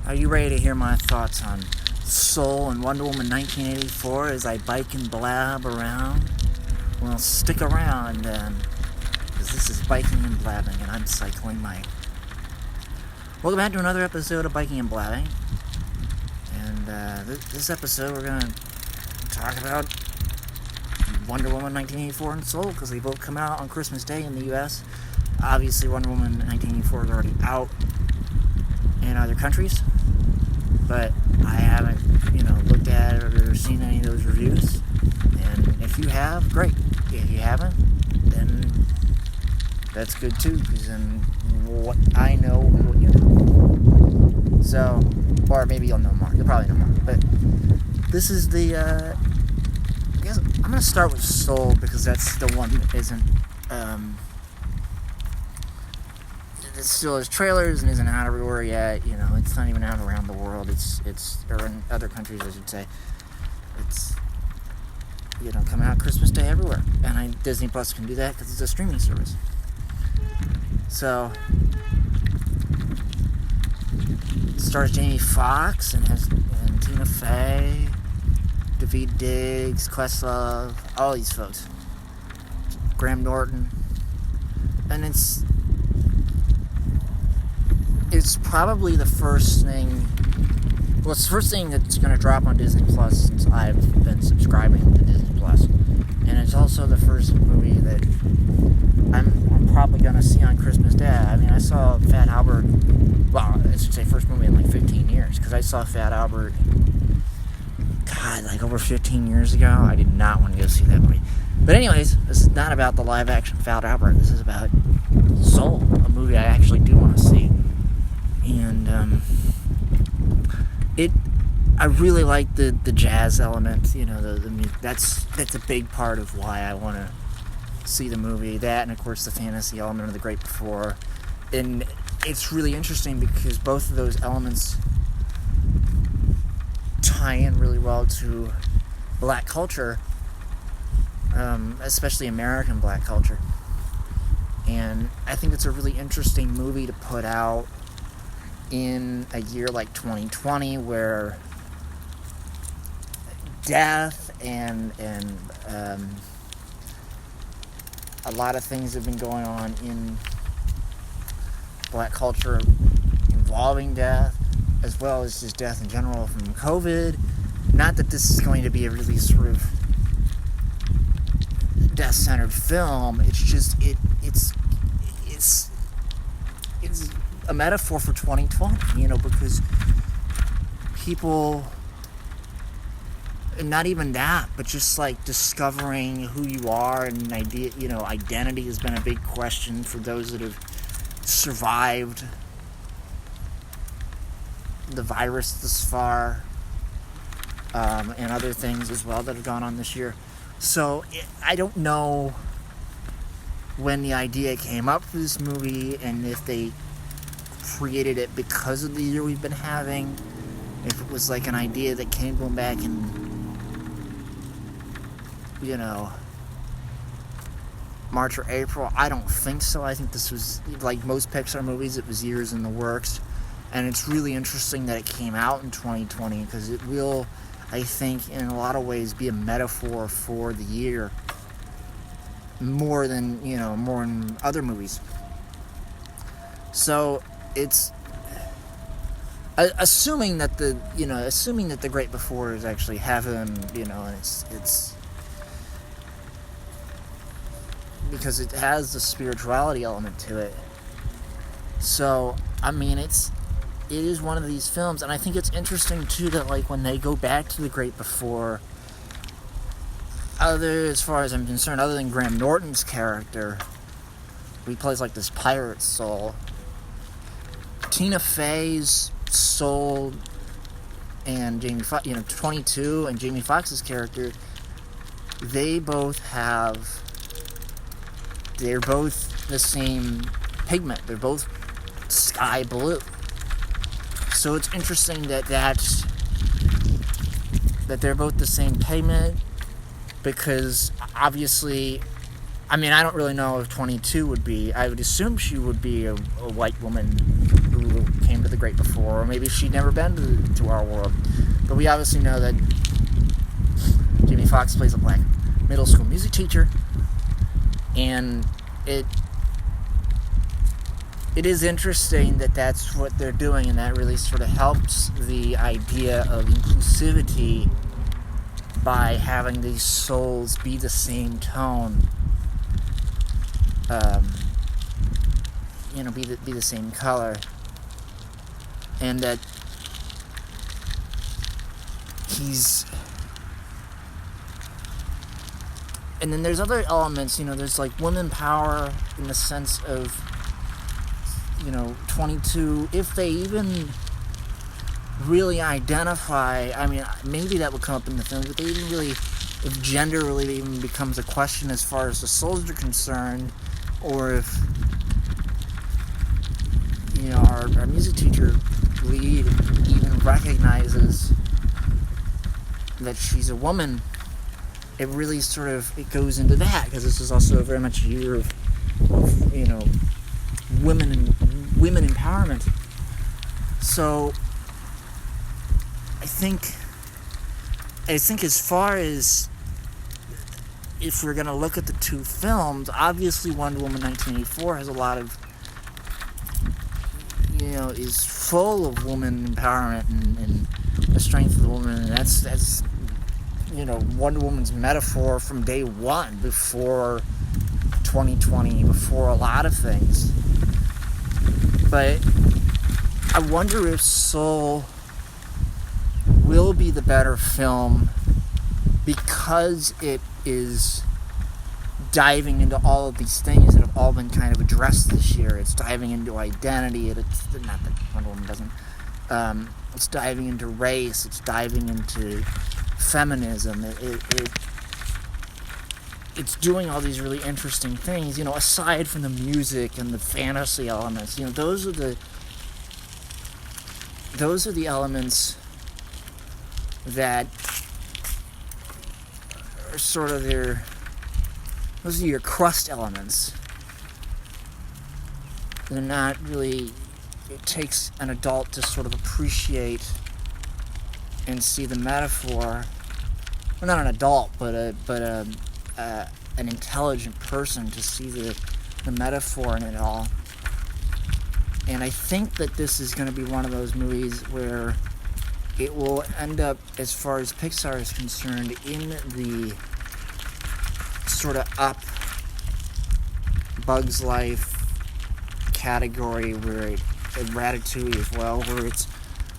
Are you ready to hear my thoughts on Soul and Wonder Woman 1984 as I bike and blab around? Well, stick around then, because this is Biking and Blabbing, and I'm Cycling Mike. Welcome back to another episode of Biking and Blabbing. And this episode we're going to talk about Wonder Woman 1984 and Soul, because they both come out on Christmas Day in the U.S. Obviously, Wonder Woman 1984 is already out in other countries, but I haven't, looked at it or seen any of those reviews. And if you have, great. If you haven't, then that's good too, because then what I know, what you know. So, or maybe you'll know more. You'll probably know more. But this is the, I guess I'm going to start with Soul, because that's the one that isn't, it still has trailers and isn't out everywhere yet. It's not even out around the world. Or in other countries, I should say. It's, coming out Christmas Day everywhere. And Disney Plus can do that because it's a streaming service. So, it stars Jamie Foxx and Tina Fey, Daveed Diggs, Questlove, all these folks. Graham Norton. And it's probably the first thing. Well, it's the first thing that's going to drop on Disney Plus since I've been subscribing to Disney Plus, and it's also the first movie that I'm probably going to see on Christmas Day. I mean, I saw Fat Albert. Well, I should say first movie in like 15 years, because I saw Fat Albert. God, like over 15 years ago. I did not want to go see that movie. But anyways, this is not about the live-action Fat Albert. This is about Soul, a movie I actually do want to see. And I really like the jazz element. The music. That's a big part of why I want to see the movie. That, and of course the fantasy element of The Great Before. And it's really interesting because both of those elements tie in really well to black culture, especially American black culture. And I think it's a really interesting movie to put out in a year like 2020, where death and a lot of things have been going on in black culture involving death, as well as just death in general from COVID. Not that this is going to be a really sort of death-centered film. It's just it's a metaphor for 2020, because people, not even that, but just like discovering who you are and identity has been a big question for those that have survived the virus this far, and other things as well that have gone on this year. So I don't know when the idea came up for this movie, and if they created it because of the year we've been having, if it was like an idea that came going back in March or April. I don't think so. I think this was, like most Pixar movies, it was years in the works. And it's really interesting that it came out in 2020, because it will, I think, in a lot of ways be a metaphor for the year more than other movies. So it's assuming that the Great Before is actually heaven, and it's because it has the spirituality element to it. So I mean, it is one of these films, and I think it's interesting too that like when they go back to the Great Before, as far as I'm concerned, other than Graham Norton's character, who he plays like this pirate soul, Tina Fey's Soul and 22 and Jamie Foxx's character, they're both the same pigment. They're both sky blue. So it's interesting that they're both the same pigment, because obviously, I mean, I don't really know if 22 would be. I would assume she would be a white woman who came to the great before, or maybe she'd never been to our world. But we obviously know that Jamie Foxx plays a black middle school music teacher, and it is interesting that that's what they're doing, and that really sort of helps the idea of inclusivity by having these souls be the same tone, be the same color, and that and then there's other elements, there's like women power in the sense of, 22, if they even really identify, maybe that would come up in the film, but they even really, if gender really even becomes a question as far as the souls are concerned, or if, our music teacher lead even recognizes that she's a woman, it really sort of, it goes into that, because this is also very much a year of women empowerment. So I think as far as if we're going to look at the two films, obviously Wonder Woman 1984 has a lot of, is full of woman empowerment and the strength of the woman, and that's Wonder Woman's metaphor from day one, before 2020, before a lot of things. But I wonder if Soul will be the better film because it is diving into all of these things that have all been kind of addressed this year. It's diving into identity. It's not that Wonder Woman doesn't. It's diving into race. It's diving into feminism. It's doing all these really interesting things, aside from the music and the fantasy elements. Those are the elements that are sort of those are your crust elements. They're not really, it takes an adult to sort of appreciate and see the metaphor. Well, not an adult, but an intelligent person to see the metaphor in it all. And I think that this is going to be one of those movies where it will end up, as far as Pixar is concerned, in the sort of up Bug's Life category, where Ratatouille as well, where it's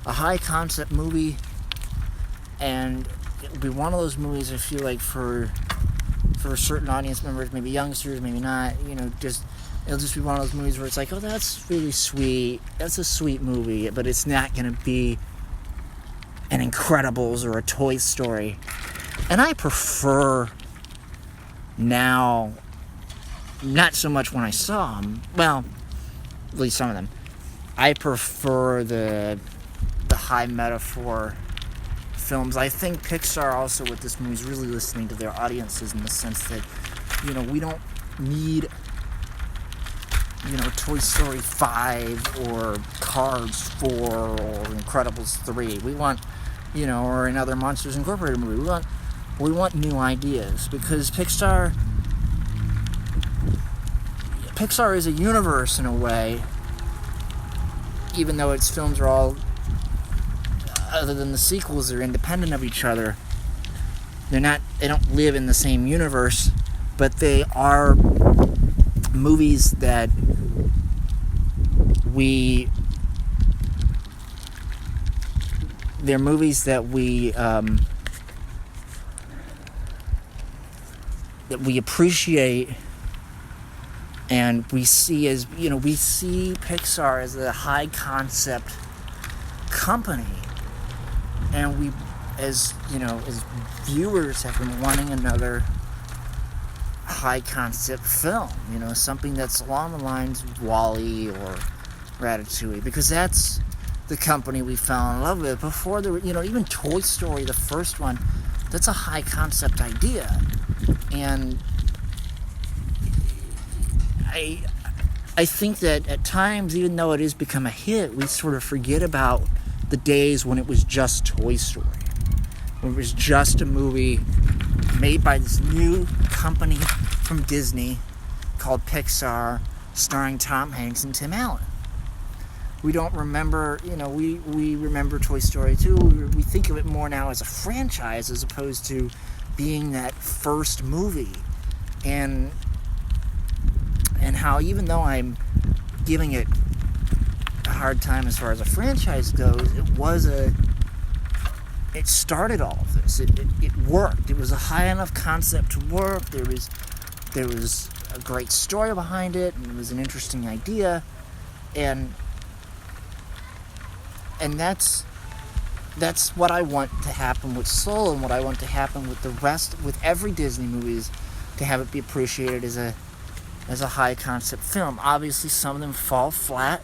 a high concept movie, and it'll be one of those movies I feel like for certain audience members, maybe youngsters, maybe not, it'll just be one of those movies where it's like, oh, that's really sweet, that's a sweet movie, but it's not going to be an Incredibles or a Toy Story. And I prefer now, not so much when I saw them, well, at least some of them, I prefer the high metaphor films. I think Pixar also with this movie is really listening to their audiences, in the sense that, we don't need, Toy Story 5 or Cars 4 or Incredibles 3. We want, or another Monsters Incorporated movie. We want new ideas, because Pixar is a universe in a way, even though its films are all, other than the sequels, they're independent of each other. They don't live in the same universe, but they are movies that we appreciate, and we see as, we see Pixar as a high concept company, and we, as viewers, have been wanting another high concept film, something that's along the lines of WALL-E or Ratatouille, because that's the company we fell in love with. Before there were, even Toy Story, the first one, that's a high concept idea, and I think that at times, even though it has become a hit, we sort of forget about the days when it was just Toy Story. When it was just a movie made by this new company from Disney called Pixar, starring Tom Hanks and Tim Allen. We don't remember, we remember Toy Story 2. We think of it more now as a franchise as opposed to being that first movie. And how, even though I'm giving it a hard time as far as a franchise goes, it started all of this. It worked. It was a high enough concept to work. There was a great story behind it, and it was an interesting idea, and that's what I want to happen with Soul, and what I want to happen with every Disney movies, to have it be appreciated as a high concept film. Obviously, some of them fall flat,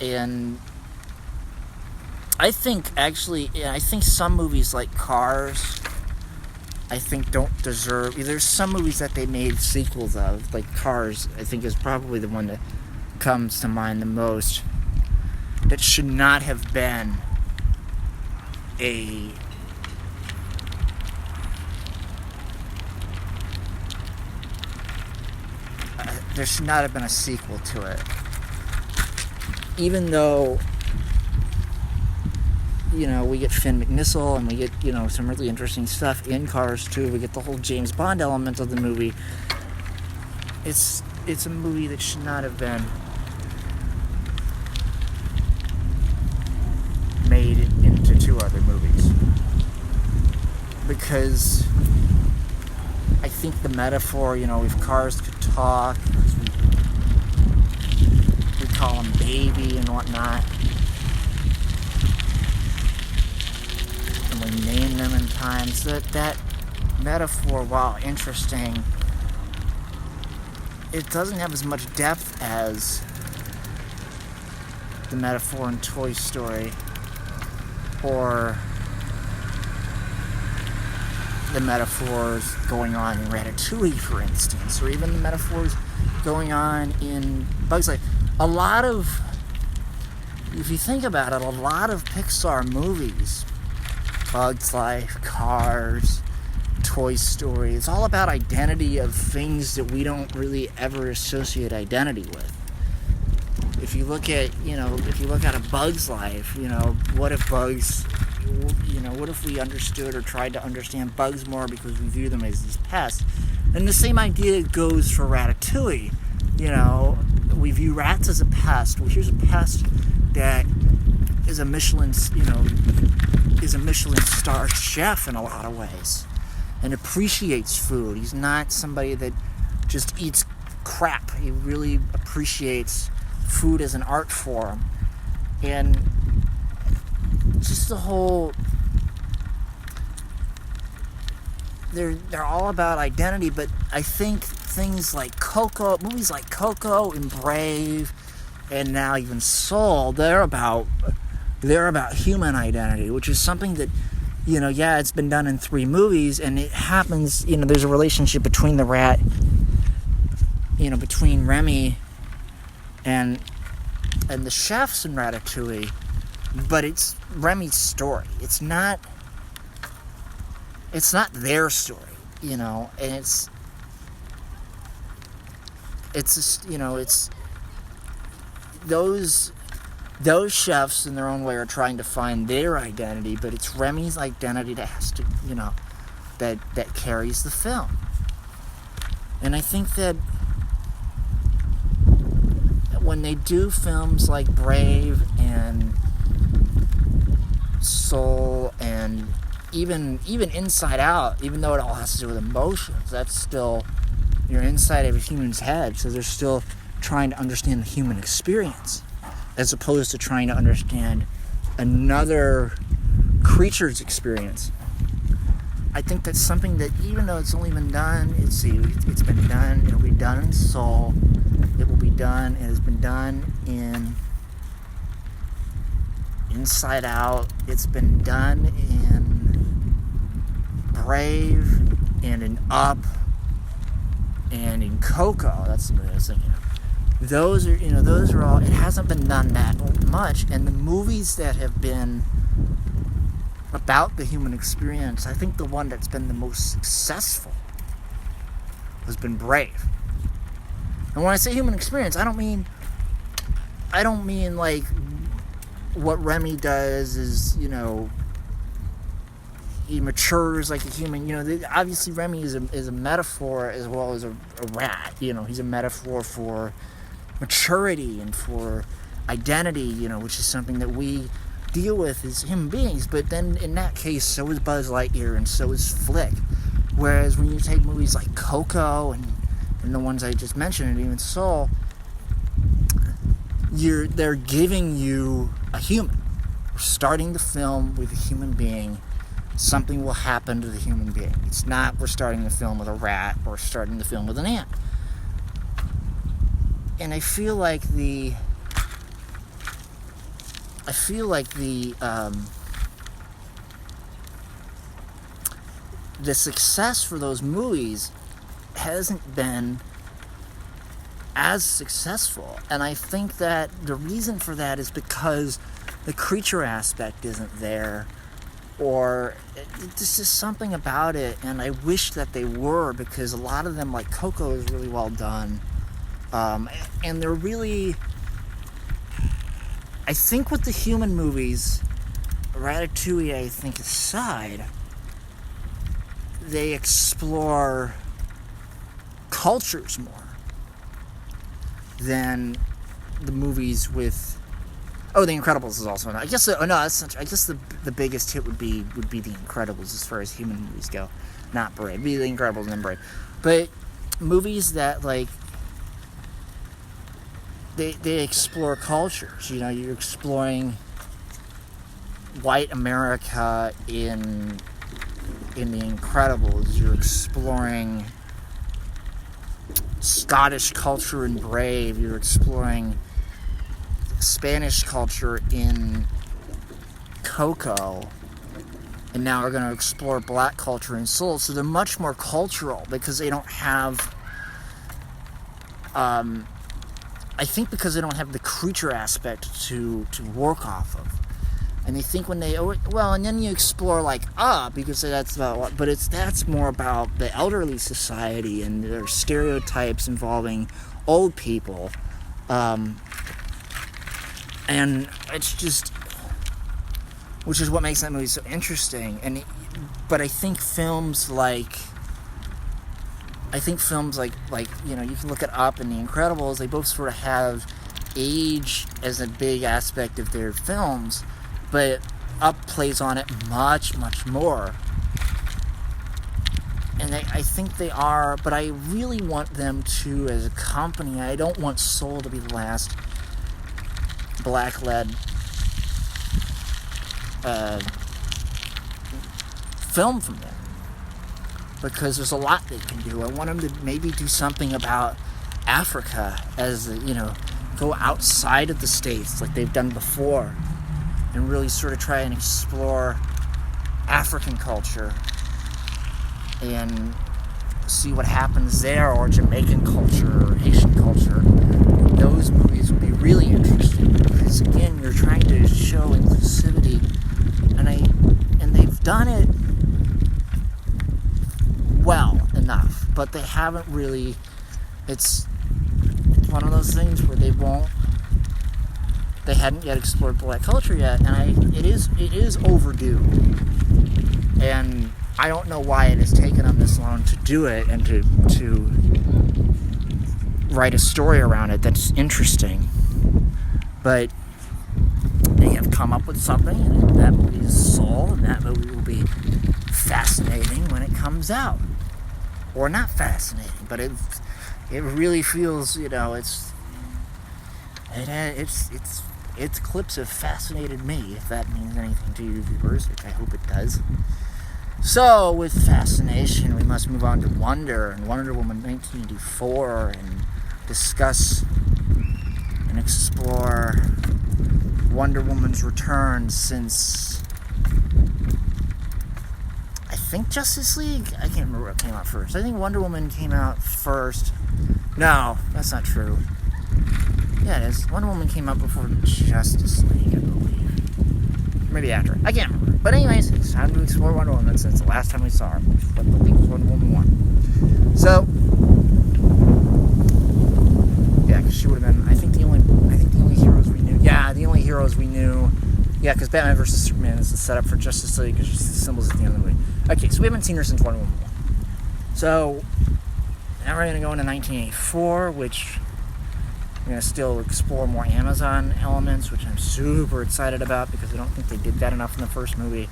and I think some movies like Cars, I think don't deserve. There's some movies that they made sequels of, like Cars, I think is probably the one that comes to mind the most, that should not have been there should not have been a sequel to it. Even though, we get Finn McNissel, and we get, some really interesting stuff in Cars 2. We get the whole James Bond element of the movie. It's a movie that should not have been made into two other movies. Because I think the metaphor, if cars could talk, we call them baby and whatnot, and we name them in times, that metaphor, while interesting, it doesn't have as much depth as the metaphor in Toy Story, or the metaphors going on in Ratatouille, for instance, or even the metaphors going on in Bugs Life. If you think about it, a lot of Pixar movies, Bugs Life, Cars, Toy Story, it's all about identity of things that we don't really ever associate identity with. If you look at a Bug's Life, what if we understood or tried to understand bugs more because we view them as these pests? And the same idea goes for Ratatouille. We view rats as a pest. Well, here's a pest that is a Michelin star chef in a lot of ways, and appreciates food. He's not somebody that just eats crap. He really appreciates food as an art form, and just the whole. They're all about identity, but I think things like movies like Coco and Brave, and now even Soul, they're about human identity, which is something that, it's been done in 3 movies, and it happens, there's a relationship between the rat, between Remy and the chefs in Ratatouille, but it's Remy's story. It's not their story, and it's just, it's those chefs in their own way are trying to find their identity, but it's Remy's identity that has to, that carries the film. And I think that when they do films like Brave and Soul and even Inside Out, even though it all has to do with emotions, that's still, you're inside of a human's head, so they're still trying to understand the human experience, as opposed to trying to understand another creature's experience. I think that's something that, even though it's only been done, it's been done, it'll be done in Soul, it has been done in Inside Out, it's been done in Brave and in Up, and in Coco, that's the movie I was thinking of. Those are all, it hasn't been done that much, and the movies that have been about the human experience, I think the one that's been the most successful has been Brave. And when I say human experience, I don't mean like what Remy does is, he matures like a human. Obviously Remy is a metaphor as well as a rat. He's a metaphor for maturity and for identity, which is something that we deal with as human beings. But then in that case, so is Buzz Lightyear and so is Flick. Whereas when you take movies like Coco and the ones I just mentioned, and even Soul, they're giving you a human. We're starting the film with a human being. Something will happen to the human being. It's not we're starting the film with a rat or starting the film with an ant. And I feel like the success for those movies hasn't been as successful. And I think that the reason for that is because the creature aspect isn't there, or this is something about it, and I wish that they were, because a lot of them, like Coco, is really well done. And they're really, I think with the human movies, Ratatouille, I think, aside, they explore cultures more than the movies with, The Incredibles is also, I guess the biggest hit would be The Incredibles as far as human movies go, not Brave. It'd be The Incredibles and then Brave. But movies that, like, they explore cultures. You're exploring white America in The Incredibles. You're exploring Scottish culture in Brave. You're exploring Spanish culture in Coco. And now we're going to explore black culture in Soul. So they're much more cultural because they don't have... I think because they don't have the creature aspect to work off of. And I think when and then you explore like because that's about, but that's more about the elderly society and their stereotypes involving old people. And it's just, which is what makes that movie so interesting. But I think films like you can look at Up and The Incredibles, they both sort of have age as a big aspect of their films, but Up plays on it much, much more. And I think they are, but I really want them to, as a company, I don't want Soul to be the last black-led film from them. Because there's a lot they can do. I want them to maybe do something about Africa as, go outside of the States like they've done before and really sort of try and explore African culture and see what happens there, or Jamaican culture or Haitian culture. Those movies would be really interesting because, again, you're trying to show inclusivity, and they've done it well enough, but they haven't really. It's one of those things where they hadn't yet explored black culture yet, and it is overdue. And I don't know why it has taken them this long to do it and to write a story around it that's interesting. But they have come up with something, and that movie is Soul, and that movie will be fascinating when it comes out. Or not fascinating, but it really feels, its clips have fascinated me, if that means anything to you viewers, which I hope it does. So, with fascination, we must move on to Wonder and Wonder Woman 1984 and discuss and explore Wonder Woman's return since, I think Justice League, I can't remember what came out first. I think Wonder Woman came out first. No, that's not true. Yeah, it is. Wonder Woman came out before Justice League, I believe. Maybe after. I can't remember. But anyways, it's time to explore Wonder Woman since the last time we saw her, which I believe was Wonder Woman 1. So, yeah, because she would have been, I think the only heroes we knew. Yeah, the only heroes we knew. Yeah, because Batman vs. Superman is the setup for Justice League, because she's the symbols at the end of the movie. Okay, so we haven't seen her since Wonder Woman 1. So, now we're going to go into 1984, which we're going to still explore more Amazon elements, which I'm super excited about, because I don't think they did that enough in the first movie.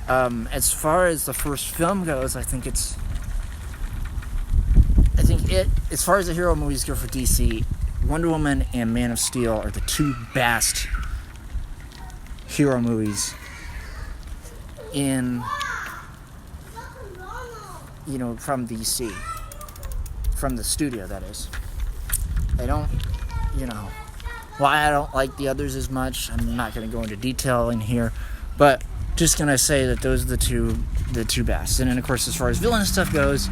As far as the first film goes, as far as the hero movies go for DC, Wonder Woman and Man of Steel are the two best hero movies from DC. From the studio, that is. I don't like the others as much. I'm not going to go into detail in here, but just going to say that those are the two best. And then, of course, as far as villain stuff goes,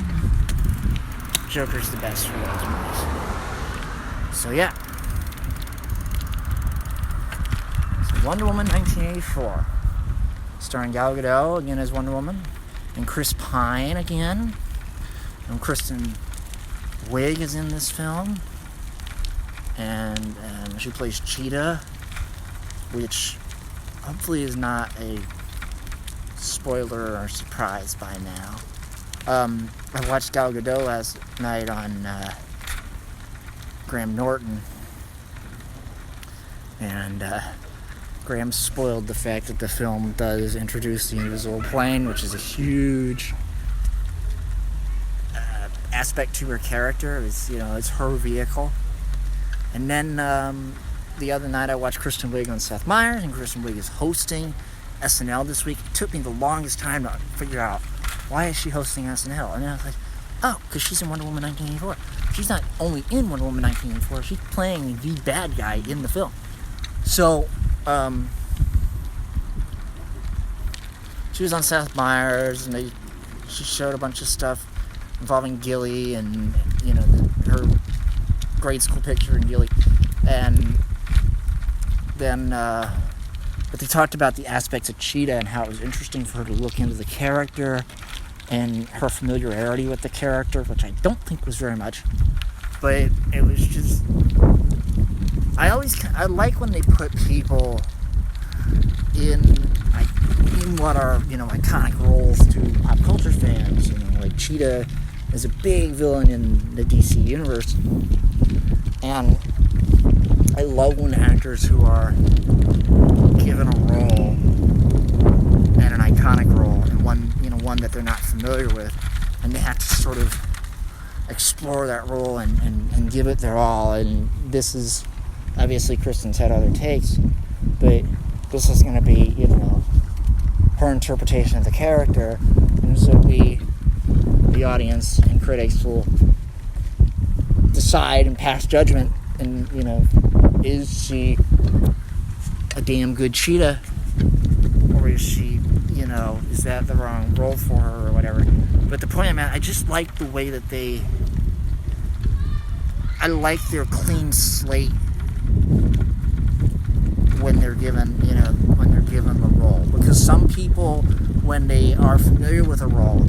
Joker's the best for those movies. So, yeah. So, Wonder Woman 1984. Starring Gal Gadot, again as Wonder Woman. And Chris Pine, again. And Kristen Wiggins is in this film. And she plays Cheetah, which hopefully is not a spoiler or surprise by now. I watched Gal Gadot last night on Graham Norton, and Graham spoiled the fact that the film does introduce the invisible plane, which is a huge aspect to her character. It's her vehicle. And then the other night I watched Kristen Wiig on Seth Meyers, and Kristen Wiig is hosting SNL this week. It took me the longest time to figure out, why is she hosting SNL? And then I was like, oh, because she's in Wonder Woman 1984. She's not only in Wonder Woman 1984, she's playing the bad guy in the film. So, she was on Seth Meyers, and she showed a bunch of stuff involving Gilly and, her grade school picture in Gilly. And then, but they talked about the aspects of Cheetah and how it was interesting for her to look into the character and her familiarity with the character, which I don't think was very much. But it was just, I like when they put people in what are, iconic roles to pop culture fans. Like Cheetah is a big villain in the DC universe. And I love when actors who are given a role, and an iconic role, and one that they're not familiar with, and they have to sort of explore that role and give it their all. And this is, obviously Kristen's had other takes, but this is going to be, her interpretation of the character, and so we, the audience and critics, will decide and pass judgment, and is she a damn good Cheetah, or is she, is that the wrong role for her or whatever. But the point I'm at, I just like the way that I like their clean slate when they're given the role, because some people, when they are familiar with a role,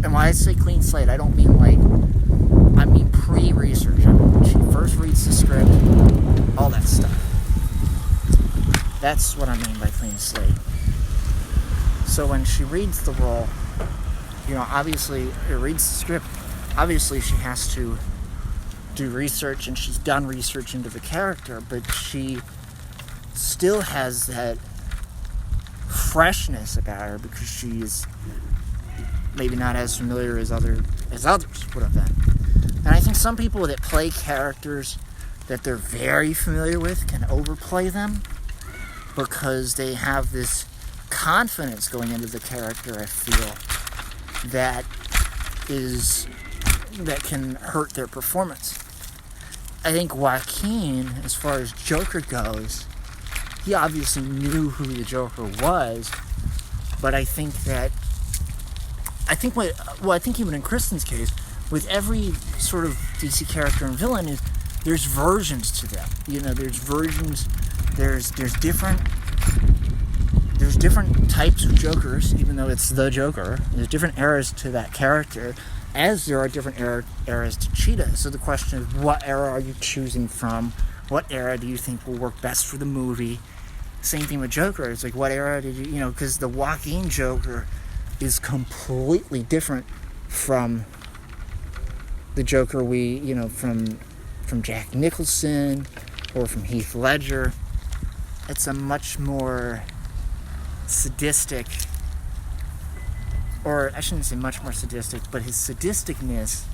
and when I say clean slate, I don't mean I mean pre-research. When she first reads the script, all that stuff. That's what I mean by clean slate. So when she reads the role, obviously, it reads the script, obviously she has to do research, and she's done research into the character, but she still has that freshness about her, because she is maybe not as familiar as others would have been. And I think some people that play characters that they're very familiar with can overplay them, because they have this confidence going into the character, I feel, that can hurt their performance. I think Joaquin, as far as Joker goes, he obviously knew who the Joker was, but I think that I think I think even in Kristen's case, with every sort of DC character and villain, is there's versions to them. There's versions. There's different types of Jokers, even though it's the Joker. There's different eras to that character, as there are different eras to Cheetah. So the question is, what era are you choosing from? What era do you think will work best for the movie? Same thing with Joker. It's like, what era did you because the Joaquin Joker is completely different from the Joker from Jack Nicholson or from Heath Ledger. It's a much more sadistic, or I shouldn't say much more sadistic, but his sadisticness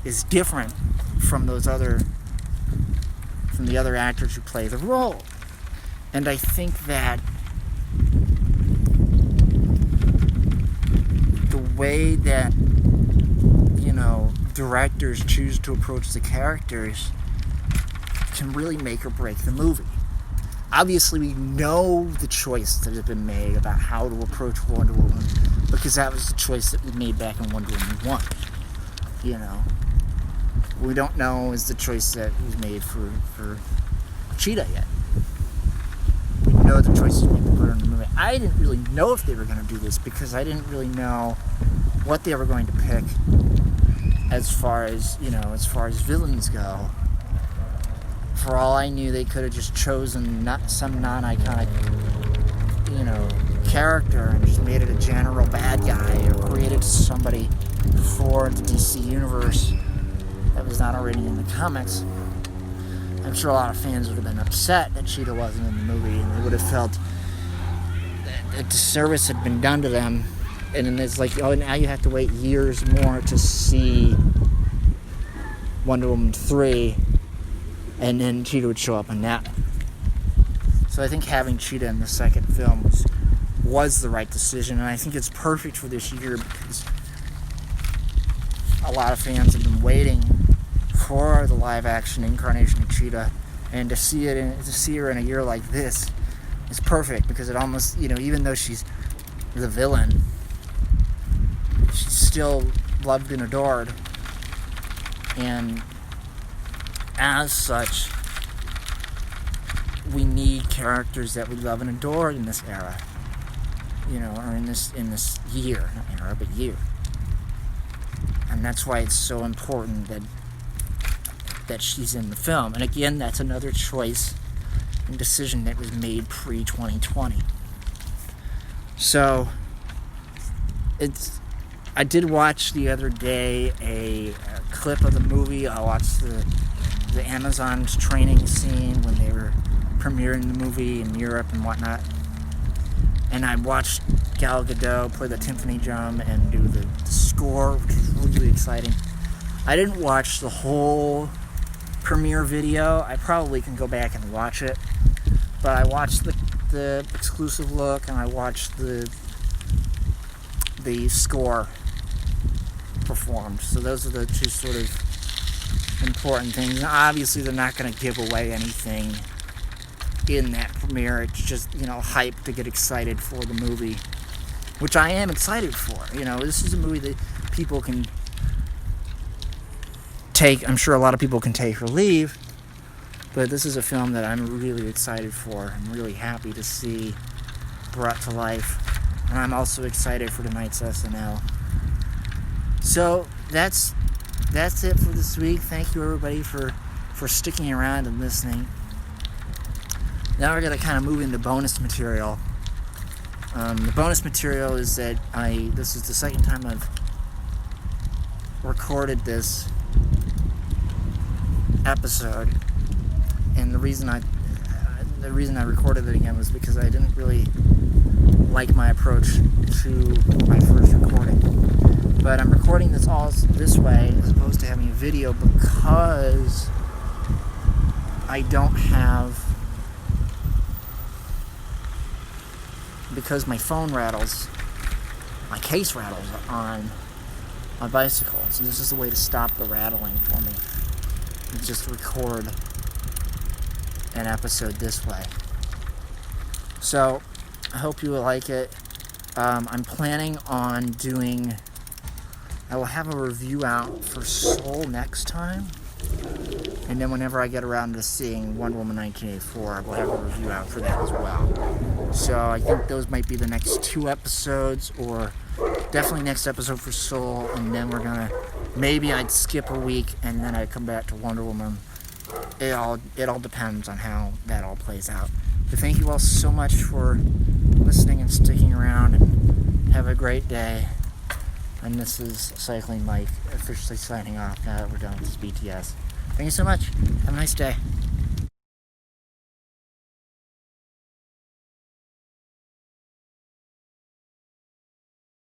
is different from the other actors who play the role. And I think that the way that directors choose to approach the characters can really make or break the movie. Obviously, we know the choice that has been made about how to approach Wonder Woman, because that was the choice that we made back in Wonder Woman 1. We don't know is the choice that was made for Cheetah yet. We know the choices made to put her in the movie. I didn't really know if they were going to do this, because I didn't really know what they were going to pick as far as villains go. For all I knew, they could have just chosen some non-iconic, character and just made it a general bad guy, or created somebody for the DC universe that was not already in the comics. I'm sure a lot of fans would have been upset that Cheetah wasn't in the movie, and they would have felt that a disservice had been done to them. And then it's like, now you have to wait years more to see Wonder Woman 3, and then Cheetah would show up in that. So I think having Cheetah in the second film was the right decision, and I think it's perfect for this year, because a lot of fans have been waiting for the live-action incarnation of Cheetah, and to see her in a year like this is perfect, because it almost, even though she's the villain, she's still loved and adored, and as such, we need characters that we love and adore in this era, or in this year, not era, but year. And that's why it's so important that she's in the film. And again, that's another choice and decision that was made pre-2020. So I did watch the other day a clip of the movie. I watched the Amazon's training scene when they were premiering the movie in Europe and whatnot. And I watched Gal Gadot play the timpani drum and do the score, which was really exciting. I didn't watch the whole premiere video. I probably can go back and watch it. But I watched the exclusive look, and I watched the score performed. So those are the two sort of important things. And obviously, they're not going to give away anything in that premiere. It's just, hype to get excited for the movie, which I am excited for. This is a movie that people can take. I'm sure a lot of people can take or leave, but this is a film that I'm really excited for. I'm really happy to see brought to life, and I'm also excited for tonight's SNL. So that's it for this week. Thank you, everybody, for sticking around and listening. Now we're going to kind of move into bonus material. The bonus material is that this is the second time I've recorded this episode, and the reason I recorded it again was because I didn't really like my approach to my first recording. But I'm recording this all this way as opposed to having a video, because because my phone rattles, my case rattles on my bicycle. So this is the way to stop the rattling for me. Just record an episode this way. So I hope you will like it. I'm planning on doing I will have a review out for Soul next time. And then whenever I get around to seeing Wonder Woman 1984, I will have a review out for that as well. So I think those might be the next 2 episodes, or definitely next episode for Soul, and then we're gonna, maybe I'd skip a week and then I'd come back to Wonder Woman. It all depends on how that all plays out. But thank you all so much for listening and sticking around, and have a great day. And this is Cycling Mike, officially signing off now that we're done with this BTS. Thank you so much. Have a nice day.